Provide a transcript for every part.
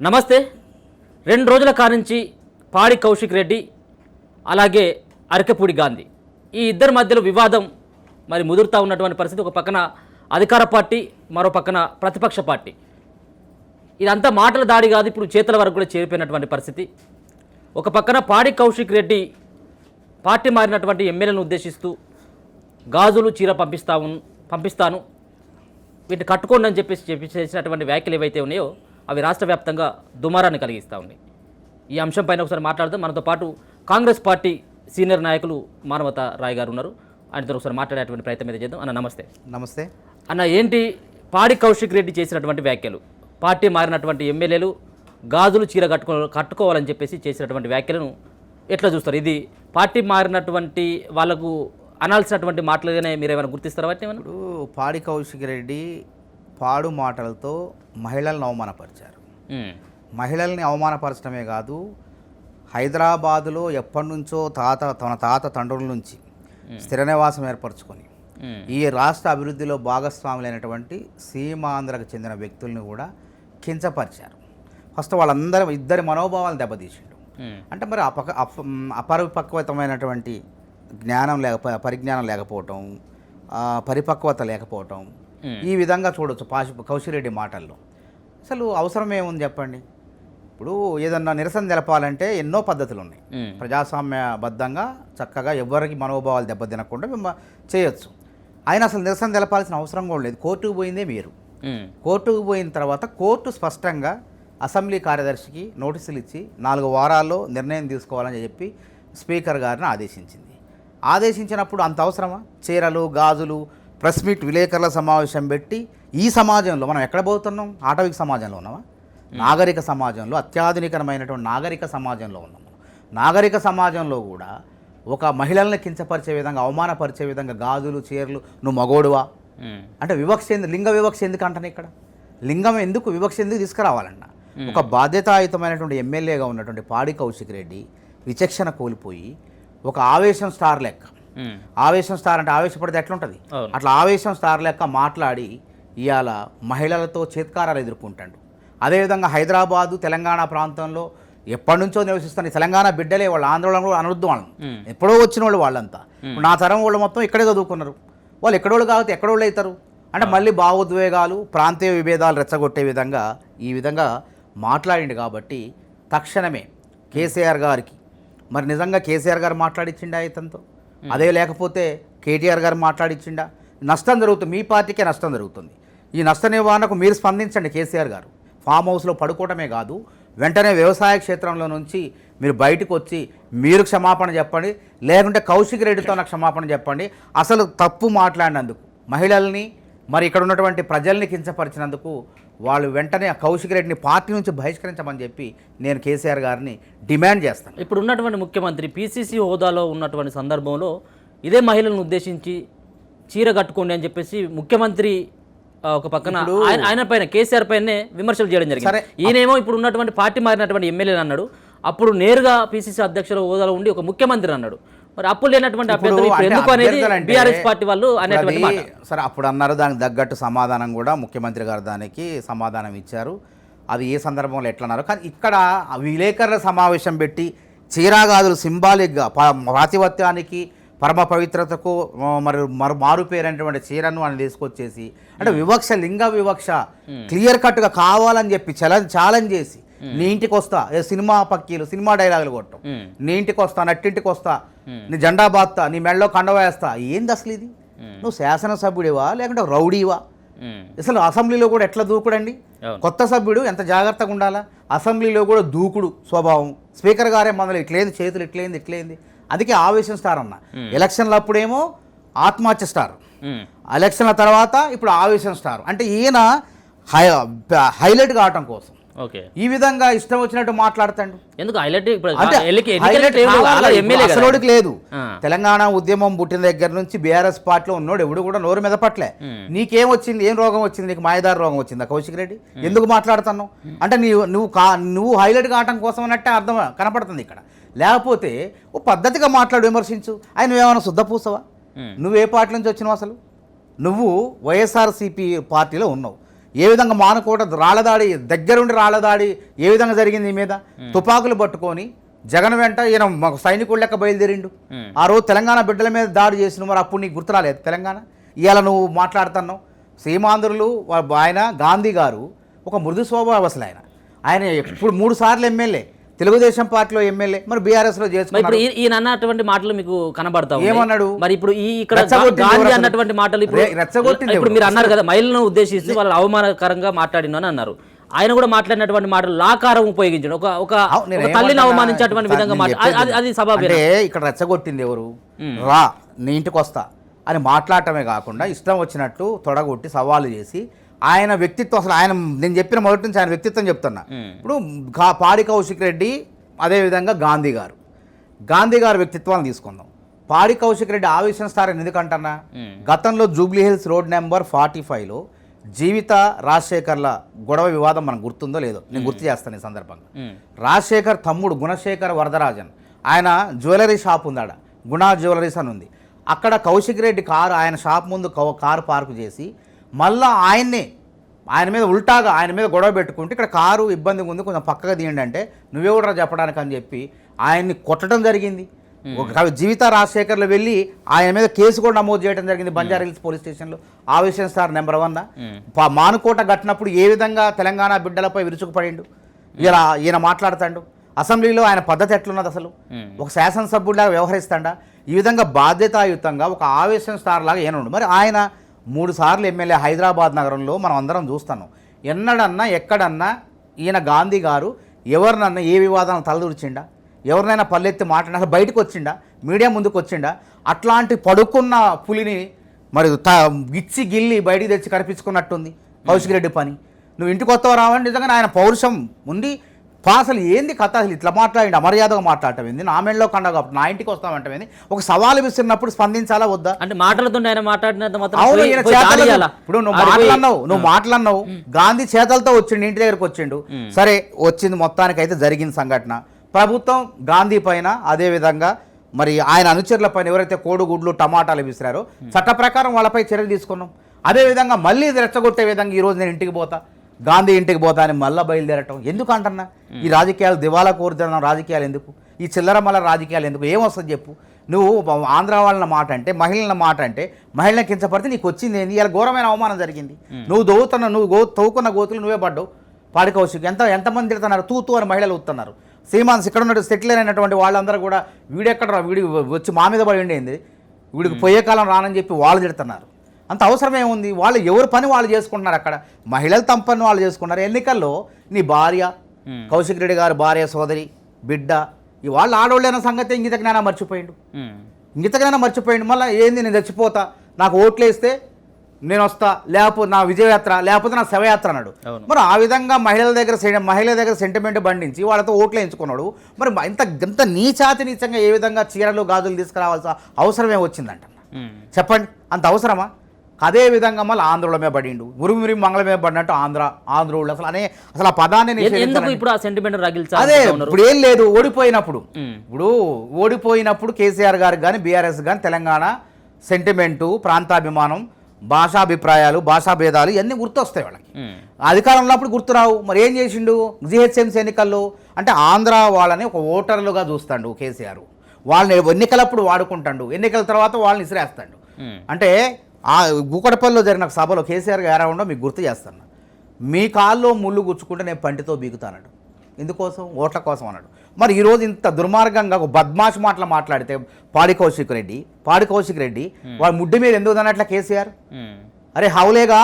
నమస్తే. 2 రోజుల కానుంచి పాడి కౌశిక్ రెడ్డి అలాగే అరకపూడి గాంధీ ఈ ఇద్దరి మధ్యలో వివాదం మరి ముదురుతా ఉన్నటువంటి పరిస్థితి. ఒక పక్కన అధికార పార్టీ, మరో పక్కన ప్రతిపక్ష పార్టీ. ఇదంతా మాటల దాడి కాదు, ఇప్పుడు చేతుల వరకు కూడా చేరిపోయినటువంటి పరిస్థితి. ఒక పక్కన పాడి కౌశిక్ రెడ్డి పార్టీ మారినటువంటి ఎమ్మెల్యేలను ఉద్దేశిస్తూ గాజులు చీర పంపిస్తాను వీటిని కట్టుకోండి అని చెప్పి చేసినటువంటి వ్యాఖ్యలు ఏవైతే ఉన్నాయో అవి రాష్ట్ర వ్యాప్తంగా దుమారాన్ని కలిగిస్తూ ఉన్నాయి. ఈ అంశంపైన ఒకసారి మాట్లాడదాం. మనతో పాటు కాంగ్రెస్ పార్టీ సీనియర్ నాయకులు మానవత రాయ్ గారు ఉన్నారు. ఆయనతో ఒకసారి మాట్లాడేటువంటి ప్రయత్నం మీద చేద్దాం. అన్న నమస్తే. నమస్తే అన్న, ఏంటి పాడి కౌశిక్ రెడ్డి చేసినటువంటి వ్యాఖ్యలు? పార్టీ మారినటువంటి ఎమ్మెల్యేలు గాజులు చీర కట్టుకోవాలని చెప్పేసి చేసినటువంటి వ్యాఖ్యలను ఎట్లా చూస్తారు? ఇది పార్టీ మారినటువంటి వాళ్ళకు అనాల్సినటువంటి మాటలుగానే మీరు ఏమైనా గుర్తిస్తారా? ఇప్పుడు పాడి కౌశిక్ రెడ్డి పాడు మాటలతో మహిళలను అవమానపరిచారు. మహిళల్ని అవమానపరచడమే కాదు, హైదరాబాదులో ఎప్పటి నుంచో తన తాత తండ్రుల నుంచి స్థిర నివాసం ఏర్పరచుకొని ఈ రాష్ట్ర అభివృద్ధిలో భాగస్వాములైనటువంటి సీమాంధ్రకు చెందిన వ్యక్తులను కూడా కించపరిచారు. ఫస్ట్ ఇద్దరి మనోభావాలను దెబ్బతీసిండు. అంటే మరి అపరిపక్వతమైనటువంటి పరిజ్ఞానం లేకపోవటం, పరిపక్వత లేకపోవటం, ఈ విధంగా చూడవచ్చు కౌశిక్ రెడ్డి మాటల్లో. అసలు అవసరం ఏముంది చెప్పండి? ఇప్పుడు ఏదన్నా నిరసన తెలపాలంటే ఎన్నో పద్ధతులు ఉన్నాయి. ప్రజాస్వామ్యబద్ధంగా చక్కగా ఎవరికి మనోభావాలు దెబ్బతినకుండా చేయొచ్చు. ఆయన అసలు నిరసన తెలపాల్సిన అవసరం కూడా లేదు. కోర్టుకు పోయిందే మీరు. కోర్టుకు పోయిన తర్వాత కోర్టు స్పష్టంగా అసెంబ్లీ కార్యదర్శికి నోటీసులు ఇచ్చి 4 వారాల్లో నిర్ణయం తీసుకోవాలని చెప్పి స్పీకర్ గారిని ఆదేశించింది. ఆదేశించినప్పుడు అంత అవసరమా? చీరలు, గాజులు, ప్రెస్ మీట్, విలేకరుల సమావేశం పెట్టి ఈ సమాజంలో మనం ఎక్కడ పోతున్నాం? ఆటవిక సమాజంలో ఉన్నామా? నాగరిక సమాజంలో, అత్యాధునికమైనటువంటి నాగరిక సమాజంలో ఉన్నాము. నాగరిక సమాజంలో కూడా ఒక మహిళల్ని కించపరిచే విధంగా, అవమానపరిచే విధంగా గాజులు, చీరలు, నువ్వు మగోడువా అంటే వివక్ష లింగ వివక్ష ఎందుకు అంటాను? ఇక్కడ లింగం ఎందుకు, వివక్ష ఎందుకు తీసుకురావాలన్న? ఒక బాధ్యతాయుతమైనటువంటి ఎమ్మెల్యేగా ఉన్నటువంటి పాడి కౌశిక్ రెడ్డి విచక్షణ కోల్పోయి ఒక ఆవేశం స్టార్ లెక్క, ఆవేశం స్టార్ అంటే ఆవేశపడితే ఎట్లుంటుంది అట్లా ఆవేశం స్టార్ లెక్క మాట్లాడి ఇవాళ మహిళలతో చేత్కారాలు ఎదుర్కొంటాడు. అదేవిధంగా హైదరాబాదు, తెలంగాణ ప్రాంతంలో ఎప్పటి నుంచో నివసిస్తాను తెలంగాణ బిడ్డలే, వాళ్ళు ఆందోళన కూడా అనొద్దు వాళ్ళని, ఎప్పుడో వచ్చిన వాళ్ళు వాళ్ళంతా. నా తరం వాళ్ళు మొత్తం ఇక్కడే చదువుకున్నారు. వాళ్ళు ఎక్కడోళ్ళు కాబట్టి ఎక్కడోళ్ళు అవుతారు అంటే మళ్ళీ భావోద్వేగాలు, ప్రాంతీయ విభేదాలు రెచ్చగొట్టే విధంగా ఈ విధంగా మాట్లాడిండు. కాబట్టి తక్షణమే కేసీఆర్ గారికి, మరి నిజంగా కేసీఆర్ గారు మాట్లాడిచ్చిండా ఇతనితో? అదే లేకపోతే కేటీఆర్ గారు మాట్లాడిచ్చిండా? నష్టం జరుగుతుంది, మీ పార్టీకే నష్టం జరుగుతుంది. ఈ నష్ట నివారణకు మీరు స్పందించండి. కేసీఆర్ గారు ఫామ్ హౌస్లో పడుకోవటమే కాదు, వెంటనే వ్యవసాయ క్షేత్రంలో నుంచి మీరు బయటకు వచ్చి మీరు క్షమాపణ చెప్పండి, లేకుంటే కౌశిక్ రెడ్డితో నాకు క్షమాపణ చెప్పండి. అసలు తప్పు మాట్లాడినందుకు, మహిళల్ని మరి ఇక్కడ ఉన్నటువంటి ప్రజల్ని కించపరిచినందుకు వాళ్ళు వెంటనే ఆ కౌశిక్ రెడ్డిని పార్టీ నుంచి బహిష్కరించమని చెప్పి నేను కేసీఆర్ గారిని డిమాండ్ చేస్తాను. ఇప్పుడు ఉన్నటువంటి ముఖ్యమంత్రి పీసీసీ హోదాలో ఉన్నటువంటి సందర్భంలో ఇదే మహిళలను ఉద్దేశించి చీర కట్టుకోండి అని చెప్పేసి ముఖ్యమంత్రి ఒక పక్కన ఆయన పైన, కేసీఆర్ పైనే విమర్శలు చేయడం జరిగింది. ఈయనేమో ఇప్పుడు ఉన్నటువంటి పార్టీ మారినటువంటి ఎమ్మెల్యేలు అన్నాడు, అప్పుడు నేరుగా పీసీసీ అధ్యక్షుల హోదాలో ఉండి ఒక ముఖ్యమంత్రి అన్నాడు. మరి అప్పుడు లేనటువంటి ఎందుకు అనేది బీఆర్ఎస్ పార్టీ వాళ్ళు అనేటువంటి మాట. సరే, అప్పుడు అన్నారు, దానికి తగ్గట్టు సమాధానం కూడా ముఖ్యమంత్రి గారు దానికి సమాధానం ఇచ్చారు. అది ఏ సందర్భంలో ఎట్లా అన్నారు. కానీ ఇక్కడ విలేకరుల సమావేశం పెట్టి చీరాగాదులు సింబాలిక్గా పాతివత్యానికి, పరమ పవిత్రతకు మరి మారు పేరైనటువంటి చీరను అని తీసుకొచ్చేసి అంటే వివక్ష, లింగ వివక్ష క్లియర్ కట్గా కావాలని చెప్పి ఛాలెంజ్ చేసి నీ ఇంటికి వస్తా, సినిమా పక్కీలు, సినిమా డైలాగులు కొట్టం, నీ ఇంటికి వస్తా, నట్టింటికి వస్తా, నీ జెండా బాత్తా, నీ మెడలో కండ వేస్తా. ఏంది అసలు ఇది? నువ్వు శాసనసభ్యుడివా లేకుంటే రౌడీవా? అసలు అసెంబ్లీలో కూడా ఎట్లా దూకుడండి? కొత్త సభ్యుడు ఎంత జాగ్రత్తగా ఉండాలా? అసెంబ్లీలో కూడా దూకుడు స్వభావం. స్పీకర్ గారే మొదలు ఇట్లేంది, చేతులు ఇట్లేంది. అందుకే ఆవేశం స్టార్ అన్న. ఎలక్షన్ల అప్పుడేమో ఆత్మహత్య స్టార్, ఎలక్షన్ల తర్వాత ఇప్పుడు ఆవేశం స్టార్. అంటే ఈయన హైలైట్ కావటం కోసం ఈ విధంగా ఇష్టం వచ్చినట్టు మాట్లాడతాడు. ఎందుకు అసలుడికి లేదు. తెలంగాణ ఉద్యమం పుట్టిన దగ్గర నుంచి బీఆర్ఎస్ పార్టీలో ఉన్నోడు ఎవడు కూడా నోరు మెదపట్లే. నీకేమొచ్చింది, ఏం రోగం వచ్చింది? నీకు మాయదారి రోగం వచ్చిందా కౌశిక్ రెడ్డి? ఎందుకు మాట్లాడుతున్నావు అంటే నువ్వు హైలైట్ కావటం కోసం అన్నట్టే అర్థం కనపడుతుంది ఇక్కడ. లేకపోతే ఓ పద్ధతిగా మాట్లాడు, విమర్శించు. ఆయన నువ్వేమైనా శుద్ధపూసవా? నువ్వు ఏ పార్టీ నుంచి వచ్చినావు? అసలు నువ్వు వైఎస్ఆర్సీపీ పార్టీలో ఉన్నావు. ఏ విధంగా మానుకోట రాళ్ళదాడి దగ్గరుండి రాళ్ళదాడి ఏ విధంగా జరిగింది ఈ మీద తుపాకులు పట్టుకొని జగన్ వెంట ఈయన సైనికుడు లెక్క బయలుదేరిండు. ఆ రోజు తెలంగాణ బిడ్డల మీద దాడి చేసిన మరి అప్పుడు నీకు గుర్తురాలేదు తెలంగాణ? ఇవాళ నువ్వు మాట్లాడుతున్నావు సీమాంధ్రులు ఆయన గాంధీ గారు ఒక మృదు స్వభావ అసలు ఆయన ఇప్పుడు 3 సార్లు ఎమ్మెల్యే, తెలుగుదేశం పార్టీలో ఎమ్మెల్యే, మరి బీఆర్ఎస్ లో చేసుకున్నాడు. ఈయన అన్నటువంటి మాటలు మీకు కనబడతావు ఏమన్నాడు మరి ఇప్పుడు ఇక్కడ గాంధీ అన్నటువంటి మాటలు ఇప్పుడు మీరు అన్నారు కదా మహిళలను ఉద్దేశించి వాళ్ళు అవమానకరంగా మాట్లాడిన అని అన్నారు. ఆయన కూడా మాట్లాడినటువంటి మాటలు లాకారం ఉపయోగించాడు, ఒక తల్లిని అవమానించేటువంటి విధంగా అది సభాపే. ఇక్కడ రెచ్చగొట్టింది ఎవరు? రా నీ ఇంటికి వస్తా అని మాట్లాడటమే కాకుండా ఇష్టం వచ్చినట్టు తొడగొట్టి సవాలు చేసి ఆయన వ్యక్తిత్వం అసలు ఆయన నేను చెప్పిన మొదటి నుంచి ఆయన వ్యక్తిత్వం చెప్తున్నా. ఇప్పుడు పాడి కౌశిక్ రెడ్డి అదేవిధంగా గాంధీ గారు వ్యక్తిత్వాన్ని తీసుకుందాం. పాడి కౌశిక్ రెడ్డి ఆవేశం స్టార్ ఎందుకంటున్నా, గతంలో జూబ్లీ హిల్స్ రోడ్ నెంబర్ 45లో జీవిత రాజశేఖర్ల గొడవ వివాదం మనకు గుర్తుందో లేదో నేను గుర్తు చేస్తాను ఈ సందర్భంగా. రాజశేఖర్ తమ్ముడు గుణశేఖర్ వరదరాజన్ ఆయన జ్యువెలరీ షాప్ ఉందాడ, గుణా జ్యువెలరీస్ అని ఉంది. అక్కడ కౌశిక్ రెడ్డి కారు ఆయన షాప్ ముందు కారు పార్కు చేసి మళ్ళా ఆయన మీద ఉల్టాగా ఆయన మీద గొడవ పెట్టుకుంటే ఇక్కడ కారు ఇబ్బందిగా ఉంది కొంచెం పక్కగా తీయండి అంటే నువ్వెవడరా చెప్పడానికి అని చెప్పి ఆయన్ని కొట్టడం జరిగింది. ఒక జీవిత రాజశేఖర్లు వెళ్ళి ఆయన మీద కేసు కూడా నమోదు చేయడం జరిగింది బంజారా హిల్స్ పోలీస్ స్టేషన్లో. ఆవేశం స్టార్ నెంబర్ 1 మానుకోట కట్టినప్పుడు ఏ విధంగా తెలంగాణ బిడ్డలపై విరుచుకుపడిండు. ఇలా ఈయన మాట్లాడుతాడు అసెంబ్లీలో, ఆయన పద్ధతి ఎట్లున్నది అసలు? ఒక శాసనసభ్యుడిలాగా వ్యవహరిస్తాడా? ఈ విధంగా బాధ్యతాయుతంగా ఒక ఆవేశం స్టార్ లాగా ఏనుండు. మరి ఆయన 3 సార్లు ఎమ్మెల్యే హైదరాబాద్ నగరంలో మనం అందరం చూస్తున్నాం. ఎన్నడన్నా ఎక్కడన్నా ఈయన గాంధీ గారు ఎవరినన్నా ఏ వివాదాలను తలదూర్చిండా? ఎవరినైనా పల్లెత్తి మాట్లాడినా బయటకు వచ్చిండా? మీడియా ముందుకు వచ్చిండా? అట్లాంటి పడుకున్న పులిని మరి గిచ్చి గిల్లి బయటికి తెచ్చి కనిపించుకున్నట్టుంది కౌశిక్ రెడ్డి పని. నువ్వు ఇంటికి వస్తావు రావని నిజంగా ఆయన పౌరుషం ఉంది. అసలు ఏంది కథ? అసలు ఇట్లా మాట్లాడి అమర్యాదగా మాట్లాడటం ఏంది? నా మెండ్లో కండ నా ఇంటికి వస్తామంటే ఏంది? ఒక సవాలు విసిరినప్పుడు స్పందించాలా వద్దా? అంటే మాటలతో ఆయన మాట్లాడినంత ఇప్పుడు నువ్వు మాట్లాడినావు గాంధీ చేతలతో వచ్చిండు, ఇంటి దగ్గరకు వచ్చిండు, సరే వచ్చింది మొత్తానికి అయితే జరిగిన సంఘటన. ప్రభుత్వం గాంధీ పైన అదేవిధంగా మరి ఆయన అనుచరుల పైన ఎవరైతే కోడిగుడ్లు టమాటాలు విసిరారో చట్ట ప్రకారం వాళ్ళపై చర్యలు తీసుకున్నాం. అదేవిధంగా మళ్ళీ ఇది రెచ్చగొట్టే విధంగా ఈరోజు నేను ఇంటికి పోతా, గాంధీ ఇంటికి పోతా అని మళ్ళీ బయలుదేరటం ఎందుకు అంటున్నా? ఈ రాజకీయాలు దివాలా కోరుతున్న రాజకీయాలు ఎందుకు? ఈ చిల్లర మల్ల రాజకీయాలు ఎందుకు? ఏమొస్తుంది చెప్పు? నువ్వు ఆంధ్ర వాళ్ళ మాట అంటే, మహిళల మాట అంటే, మహిళలను కించపడితే నీకు వచ్చింది ఏంది? ఇలా ఘోరమైన అవమానం జరిగింది. నువ్వు తవ్వుకున్న గోతులు నువ్వే పడ్డావు. పాడి కౌశిక్ ఎంతమంది తిడుతున్నారు? తూతూ అని మహిళలు ఊతున్నారు. సీమాన్స్ ఇక్కడ ఉన్నట్టు సెటిల్ అయినటువంటి వాళ్ళందరూ కూడా వీడెక్కడ వీడి వచ్చి మా మీద పడి ఉండేది, వీడికి పోయే కాలం రానని చెప్పి వాళ్ళు తిడుతున్నారు. అంత అవసరం ఏముంది? వాళ్ళు ఎవరి పని వాళ్ళు చేసుకుంటున్నారు. అక్కడ మహిళలు తమ పని వాళ్ళు చేసుకున్నారు. ఎన్నికల్లో నీ భార్య, కౌశిక్ రెడ్డి గారి భార్య, సోదరి, బిడ్డ, ఈ వాళ్ళు ఆడవాళ్ళైన సంగతి ఇంగిత జ్ఞానం మర్చిపోయిండు. మళ్ళీ ఏంది నేను చచ్చిపోతా, నాకు ఓట్లు వేస్తే నేను వస్తా, లేకపోతే నా విజయయాత్ర, లేకపోతే నా శవయాత్ర అన్నాడు. మరి ఆ విధంగా మహిళల దగ్గర సెంటిమెంట్ బండించి వాళ్ళతో ఓట్లు వేయించుకున్నాడు. మరి ఇంత నీచంగా ఏ విధంగా చీరలు గాజులు తీసుకురావాల్సిన అవసరం ఏమొచ్చిందంట చెప్పండి? అంత అవసరమా? అదే విధంగా మళ్ళీ ఆంధ్రుల మీద పడిండు, ఉరిమురి మంగళ మీద పడినట్టు ఆంధ్రులు అసలు ఆ పదాన్ని ఇప్పుడు ఆ సెంటిమెంట్ అదే ఇప్పుడు ఏం లేదు. ఓడిపోయినప్పుడు కేసీఆర్ గారికి కానీ బీఆర్ఎస్ కానీ తెలంగాణ సెంటిమెంటు, ప్రాంతాభిమానం, భాషాభిప్రాయాలు, భాషా భేదాలు ఇవన్నీ గుర్తొస్తాయి వాళ్ళకి. అధికారంలో అప్పుడు గుర్తురావు. మరి ఏం చేసిండు? జిహెచ్ఎంసీ ఎన్నికల్లో అంటే ఆంధ్ర వాళ్ళని ఒక ఓటర్లుగా చూస్తాడు కేసీఆర్. వాళ్ళని ఎన్నికలప్పుడు వాడుకుంటాడు, ఎన్నికల తర్వాత వాళ్ళని ఇసిరేస్తాడు. అంటే ఆ గూకడపల్లిలో జరిగిన సభలో కేసీఆర్ గారు ఉండో మీకు గుర్తు చేస్తాను. మీ కాల్లో ముళ్ళు గుచ్చుకుంటే నేను పంటితో బీగుతానడు. ఎందుకోసం? ఓట్ల కోసం అన్నాడు. మరి ఈరోజు ఇంత దుర్మార్గంగా ఒక బద్మాష్ మాటలు మాట్లాడితే పాడి కౌశిక్ రెడ్డి వాడి ముడ్డి మీద ఎందుకు అన్నట్ల కేసీఆర్? అరే హౌలేగా